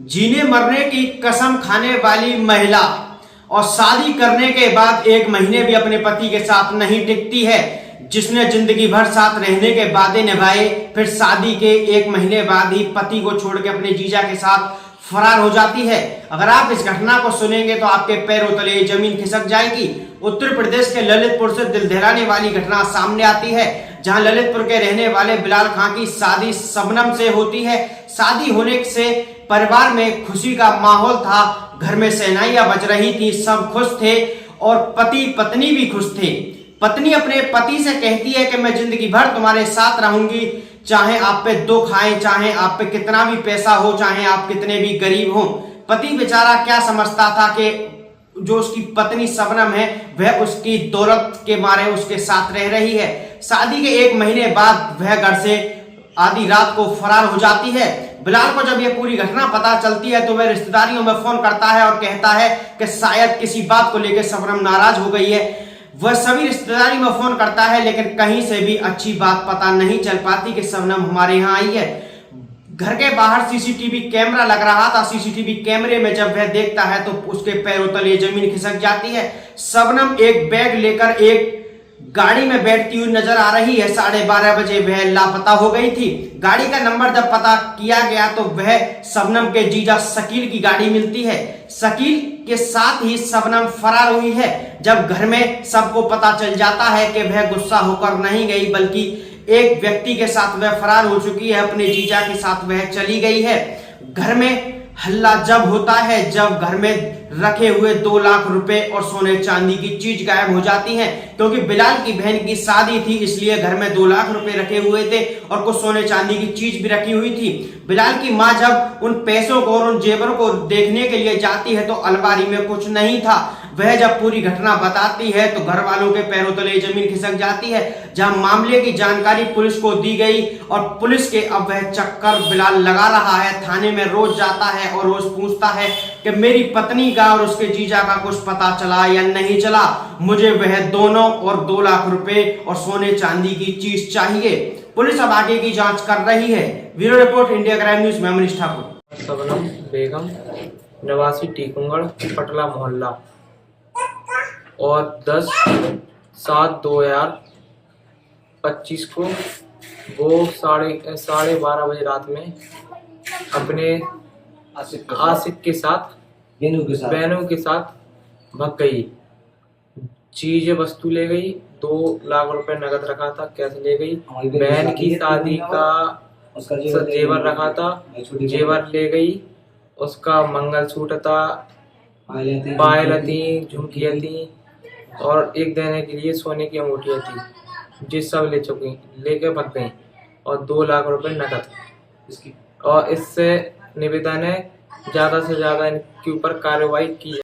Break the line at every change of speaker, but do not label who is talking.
जीने मरने की कसम खाने वाली महिला और शादी करने के बाद 1 महीने भी अपने पति के साथ नहीं टिकती है। जिसने जिंदगी भर साथ रहने के वादे निभाए, फिर शादी के 1 महीने बाद ही पति को छोड़ के अपने जीजा के साथ फरार हो जाती है। अगर आप इस घटना को सुनेंगे तो आपके पैरों तले जमीन खिसक जाएगी। उत्तर प्रदेश के ललितपुर से दिल दहलाने वाली घटना सामने आती है, जहां ललितपुर के रहने वाले बिलाल खां की शादी शबनम से होती है। शादी होने से परिवार में खुशी का माहौल था, घर में शहनाइयां बज रही थी, सब खुश थे और पति पत्नी भी खुश थे। पत्नी अपने पति से कहती है कि मैं जिंदगी भर तुम्हारे साथ रहूंगी, चाहे आप पे दुख आए, चाहे आप पे कितना भी पैसा हो, चाहे आप कितने भी गरीब हो। पति बेचारा क्या समझता था कि जो उसकी पत्नी शबनम है वह उसकी दौलत के मारे उसके साथ रह रही है। शादी के 1 महीने बाद वह घर से आधी रात को फरार हो जाती है। बिलाल को जब यह पूरी घटना पता चलती है तो वह रिश्तेदारियों में फोन करता है और कहता है कि शायद किसी बात को लेकर शबनम नाराज हो गई है। वह सभी रिश्तेदारी में फोन करता है, लेकिन कहीं से भी अच्छी बात पता नहीं चल पाती कि शबनम हमारे यहाँ आई है। घर के बाहर सीसीटीवी कैमरा लग रहा था। सीसीटीवी कैमरे में जब वह देखता है तो उसके पैरों तले जमीन खिसक जाती है। शबनम एक बैग लेकर एक गाड़ी में बैठती हुई नजर आ रही है। 12:30 बजे वह लापता हो गई थी। गाड़ी का नंबर जब पता किया गया तो वह शबनम के जीजा शकील की गाड़ी मिलती है। शकील के साथ ही शबनम फरार हुई है। जब घर में सबको पता चल जाता है कि वह गुस्सा होकर नहीं गई, बल्कि एक व्यक्ति के साथ वह फरार हो चुकी है, अपने जीजा के साथ वह चली गई है। घर में हल्ला जब होता है जब घर में रखे हुए 2 लाख रुपए और सोने चांदी की चीज गायब हो जाती हैं, क्योंकि बिलाल की बहन की शादी थी, इसलिए घर में 2 लाख रुपए रखे हुए थे और कुछ सोने चांदी की चीज भी रखी हुई थी। बिलाल की माँ जब उन पैसों को और उन जेवरों को देखने के लिए जाती है तो अलमारी में कुछ नहीं था। वह जब पूरी घटना बताती है तो घर वालों के पैरों तले जमीन खिसक जाती है। जहां मामले की जानकारी पुलिस को दी गई और पुलिस के अब वह चक्कर बिलाल लगा रहा है। थाने में रोज जाता है और रोज पूछता है कि मेरी पत्नी का और उसके जीजा का कुछ पता चला या नहीं चला, मुझे वह दोनों और 2 लाख रुपए और सोने चांदी की चीज चाहिए। पुलिस अब आगे की जांच कर रही है। Bureau report, India crime news में मनीष ठाकुर।
शबनम बेगम निवासी टीकुंगढ़ पटला मोहल्ला और 10/7/2025 को वो 12:30 बजे रात में अपने आशिक के साथ बहनों के साथ भाग गई। चीज वस्तु ले गई, 2 लाख रुपए नगद रखा था, कैश ले गई। बहन की शादी का जेवर रखा था, जेवर ले गई। उसका मंगलसूत्र था, पायल थी, झुमकियाँ थी और एक देने के लिए सोने की अंगूठियाँ थी, जिस सब ले चुकी, लेके भाग गई और 2 लाख रुपए नकद। और इससे निवेदन है ज्यादा से ज्यादा इनके ऊपर कार्रवाई की।